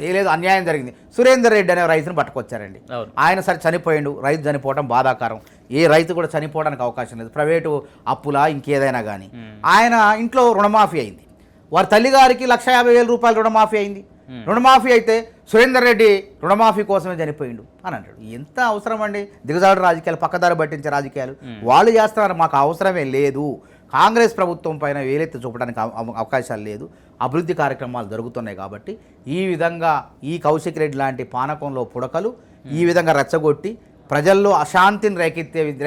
చేయలేదు, అన్యాయం జరిగింది. సురేందర్ రెడ్డి అనే రైతును పట్టుకొచ్చారండి. ఆయన సరే చనిపోయిండు, రైతు చనిపోవడం బాధాకరం. ఏ రైతు కూడా చనిపోవడానికి అవకాశం లేదు, ప్రైవేటు అప్పులా ఇంకేదైనా కానీ. ఆయన ఇంట్లో రుణమాఫీ అయింది, వారి తల్లిగారికి 1,50,000 రూపాయలు రుణమాఫీ అయింది. రుణమాఫీ అయితే సురేందర్ రెడ్డి రుణమాఫీ కోసమే చనిపోయిండు అని అంటాడు. ఎంత అవసరం అండి దిగజాడు రాజకీయాలు, పక్కదారి పట్టించే రాజకీయాలు వాళ్ళు చేస్తున్నారు. మాకు అవసరమే లేదు. కాంగ్రెస్ ప్రభుత్వం పైన వేలెత్తి చూపడానికి అవకాశాలు లేదు. అభివృద్ధి కార్యక్రమాలు జరుగుతున్నాయి కాబట్టి ఈ విధంగా ఈ కౌశిక్ రెడ్డి లాంటి పానకంలో పుడకలు ఈ విధంగా రెచ్చగొట్టి ప్రజల్లో అశాంతిని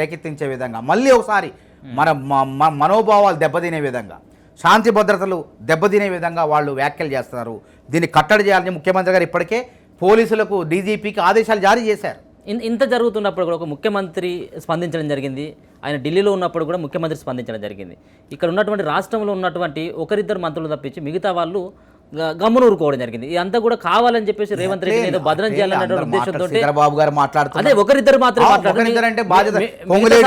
రేకెత్తించే విధంగా మళ్ళీ ఒకసారి మన మనోభావాలు దెబ్బతినే విధంగా, శాంతి భద్రతలు దెబ్బతినే విధంగా వాళ్ళు వ్యాఖ్యలు చేస్తున్నారు. దీన్ని కట్టడి చేయాలని ముఖ్యమంత్రి గారు ఇప్పటికే పోలీసులకు, డీజీపీకి ఆదేశాలు జారీ చేశారు. ఇంత జరుగుతున్నప్పుడు కూడా ఒక ముఖ్యమంత్రి స్పందించడం జరిగింది. ఆయన ఢిల్లీలో ఉన్నప్పుడు కూడా ముఖ్యమంత్రి స్పందించడం జరిగింది. ఇక్కడ ఉన్నటువంటి రాష్ట్రంలో ఉన్నటువంటి ఒకరిద్దరు మంత్రులు తప్పించి మిగతా వాళ్ళు గమ్మునూరుకోవడం జరిగింది. ఇదంతా కూడా కావాలని చెప్పేసి రేవంత్ రెడ్డి ఏదో భద్రం చేయాలనే ఉద్దేశంతో చంద్రబాబు గారు మాట్లాడుతున్నారు. అదే ఒకరిద్దరు మాత్రమే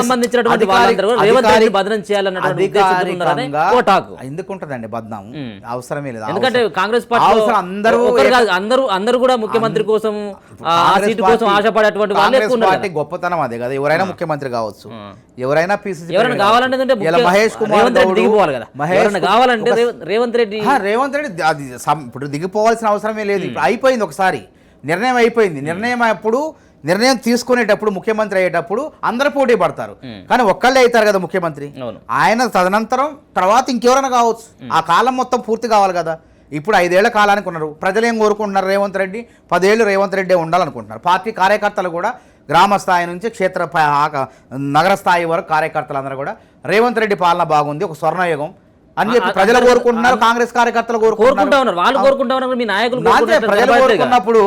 సంబంధించినటువంటి వాళ్ళందరూ రేవంత్ రెడ్డి భద్రం చేయాలన్నటువంటి ఎందుకుంటదండి బద్నాము, అవసరమే లేదు. ఎందుకంటే కాంగ్రెస్ పార్టీ అందరూ కూడా ముఖ్యమంత్రి కోసం ఆ సీటు కోసం ఆశపడేటువంటి పార్టీ గొప్పతనం అదే కదా. ఎవరైనా ముఖ్యమంత్రి కావచ్చు, ఎవరైనా పిసిసి ఎవరైనా కావాలంటే మహేష్ కుమార్ దిగిపోవాలి కదా. కావాలంటే రేవంత్ రెడ్డి అది ఇప్పుడు దిగిపోవాల్సిన అవసరమే లేదు. ఇప్పుడు అయిపోయింది, ఒకసారి నిర్ణయం అయిపోయింది. నిర్ణయం తీసుకునేటప్పుడు ముఖ్యమంత్రి అయ్యేటప్పుడు అందరూ పోటీ పడతారు, కానీ ఒక్కళ్ళే అవుతారు కదా ముఖ్యమంత్రి. ఆయన తదనంతరం తర్వాత ఇంకెవరైనా కావచ్చు. ఆ కాలం మొత్తం పూర్తి కావాలి కదా. ఇప్పుడు 5 ఏళ్ల కాలానికి ఉన్నారు. ప్రజలు ఏం కోరుకుంటున్నారు? రేవంత్ రెడ్డి 10 ఏళ్ళు రేవంత్ రెడ్డి ఉండాలనుకుంటున్నారు. పార్టీ కార్యకర్తలు కూడా గ్రామ స్థాయి నుంచి క్షేత్ర నగర స్థాయి వరకు కార్యకర్తలు అందరూ కూడా రేవంత్ రెడ్డి పాలన బాగుంది, ఒక స్వర్ణయుగం అని చెప్పి ప్రజలు కోరుకుంటున్నారు. కాంగ్రెస్ కార్యకర్తలు కోరుకుంటా ఉన్నారు. వాళ్ళు కోరుకుంటా ఉన్నారు, మీ నాయకులు కోరుకున్నప్పుడు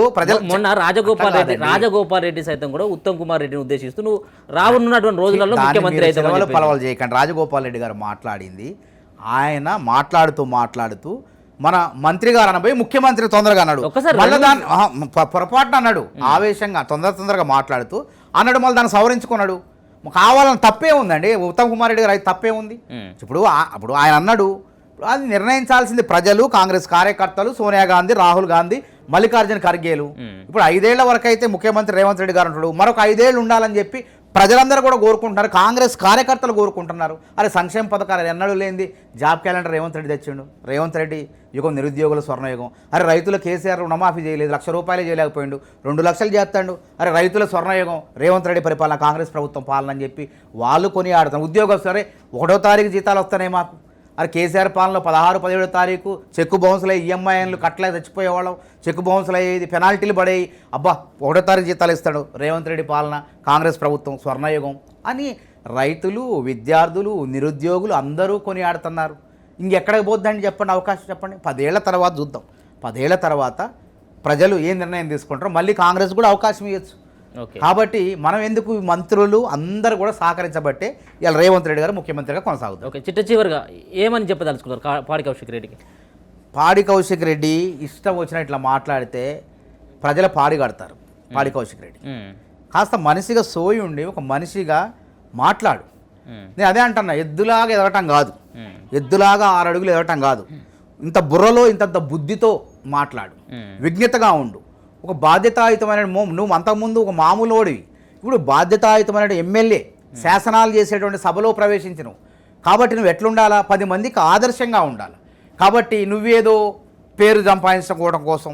మొన్న రాజగోపాల్ రెడ్డి సైతం కూడా ఉత్తమ్ కుమార్ రెడ్డిని ఉద్దేశిస్తూ నువ్వు రానున్నటువంటి రోజులలో ముఖ్యమంత్రి అయితే పలవలు చేయకండి. రాజగోపాల్ రెడ్డి గారు మాట్లాడింది, ఆయన మాట్లాడుతూ మన మంత్రి గారు అనబోయి ముఖ్యమంత్రి తొందరగా అన్నాడు. మళ్ళీ దాన్ని పొరపాటున అన్నాడు, ఆవేశంగా తొందరగా మాట్లాడుతూ అన్నాడు. మళ్ళీ దాన్ని సవరించుకున్నాడు. కావాలని తప్పే ఉందండి. ఉత్తమ్ కుమార్ రెడ్డి గారు అయితే తప్పే ఉంది. ఇప్పుడు ఆయన అన్నాడు, అది నిర్ణయించాల్సింది ప్రజలు, కాంగ్రెస్ కార్యకర్తలు, సోనియా గాంధీ, రాహుల్ గాంధీ, మల్లికార్జున ఖర్గేలు. ఇప్పుడు 5 ఏళ్ల వరకు అయితే ముఖ్యమంత్రి రేవంత్ రెడ్డి గారు అంటాడు, మరొక 5 ఏళ్ళు ఉండాలని చెప్పి ప్రజలందరూ కూడా కోరుకుంటున్నారు, కాంగ్రెస్ కార్యకర్తలు కోరుకుంటున్నారు. అరే సంక్షేమ పథకాలు ఎన్నడూ లేనిది జాబ్ క్యాలెండర్ రేవంత్ రెడ్డి తెచ్చిండు. రేవంత్ రెడ్డి యుగం నిరుద్యోగుల స్వర్ణయుగం. అరే రైతుల కేసీఆర్ రుణమాఫీ చేయలేదు, 1,00,000 రూపాయలు చేయలేకపోయిండు, 2 లక్షలు చేస్తాడు. అరే రైతుల స్వర్ణయుగం రేవంత్ రెడ్డి పరిపాలన, కాంగ్రెస్ ప్రభుత్వం పాలన అని చెప్పి వాళ్ళు కొనియాడుతారు. ఉద్యోగస్తులు, సరే 1వ తారీఖు జీతాలు వస్తున్నాయి మాకు, అరే కేసీఆర్ పాలనలో 16-17 తారీఖు చెక్కు బౌన్సులు అయ్యి ఈఎంఐలు కట్టలే చచ్చిపోయేవాళ్ళం, చెక్కు బౌన్సులు అయ్యేది, పెనాల్టీలు పడేవి. అబ్బా 1వ తారీఖు జీతాలు ఇస్తాడు రేవంత్ రెడ్డి పాలన, కాంగ్రెస్ ప్రభుత్వం స్వర్ణయుగం అని రైతులు, విద్యార్థులు, నిరుద్యోగులు అందరూ కొనియాడుతున్నారు. ఇంకెక్కడికి పోద్దండి చెప్పండి, అవకాశం చెప్పండి. 10 ఏళ్ల తర్వాత చూద్దాం. 10 ఏళ్ల తర్వాత ప్రజలు ఏ నిర్ణయం తీసుకుంటారో మళ్ళీ కాంగ్రెస్ కూడా అవకాశం ఇవ్వచ్చు. ఓకే. కాబట్టి మనం ఎందుకు మంత్రులు అందరూ కూడా సహకరించబట్టే ఇలా రేవంత్ రెడ్డి గారు ముఖ్యమంత్రిగా కొనసాగుతారు. ఓకే, చిట్ట చివరిగా ఏమని చెప్పదలుచుకున్నారు పాడి కౌశిక్ రెడ్డికి? పాడి కౌశిక్ రెడ్డి ఇష్టం వచ్చిన ఇట్లా మాట్లాడితే ప్రజల పాడి కడతారు. పాడి కౌశిక్ రెడ్డి కాస్త మనిషిగా సోయి ఉండి ఒక మనిషిగా మాట్లాడు. నేను అదే అంటున్నా, ఎద్దులాగా ఎదగటం కాదు, ఎద్దులాగా 6 అడుగులు ఎదగటం కాదు. ఇంత బుర్రలో ఇంతంత బుద్ధితో మాట్లాడు, విజ్ఞతగా ఉండు. ఒక బాధ్యతాయుతమైన నువ్వు అంతకుముందు ఒక మామూలు ఓడివి, ఇప్పుడు బాధ్యతాయుతమైన ఎమ్మెల్యే, శాసనాలు చేసేటువంటి సభలో ప్రవేశించినవు. కాబట్టి నువ్వు ఎట్లుండాలా, 10 మందికి ఆదర్శంగా ఉండాలి. కాబట్టి నువ్వేదో పేరు సంపాదించుకోవడం కోసం,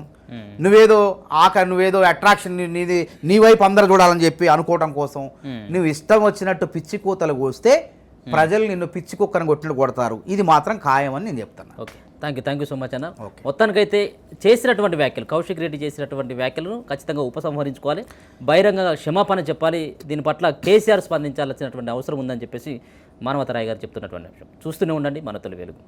నువ్వేదో అట్రాక్షన్ నీది, నీ వైపు అందరు చూడాలని చెప్పి అనుకోవడం కోసం నువ్వు ఇష్టం వచ్చినట్టు పిచ్చి కూతలు కోస్తే ప్రజలు నిన్ను పిచ్చి కుక్కను కొట్టినట్టు కొడతారు. ఇది మాత్రం ఖాయమని నేను చెప్తాను. Okay, thank you so much అన్న. మొత్తానికైతే చేసినటువంటి వ్యాఖ్యలు, కౌశిక్ రెడ్డి చేసినటువంటి వ్యాఖ్యలను ఖచ్చితంగా ఉపసంహరించుకోవాలి, బహిరంగంగా క్షమాపణ చెప్పాలి. దీని పట్ల కేసీఆర్ స్పందించాల్సినటువంటి అవసరం ఉందని చెప్పేసి మానవతరాయ్ గారు చెప్తున్నటువంటి అంశం. చూస్తూనే ఉండండి మన తొలి వెలుగు.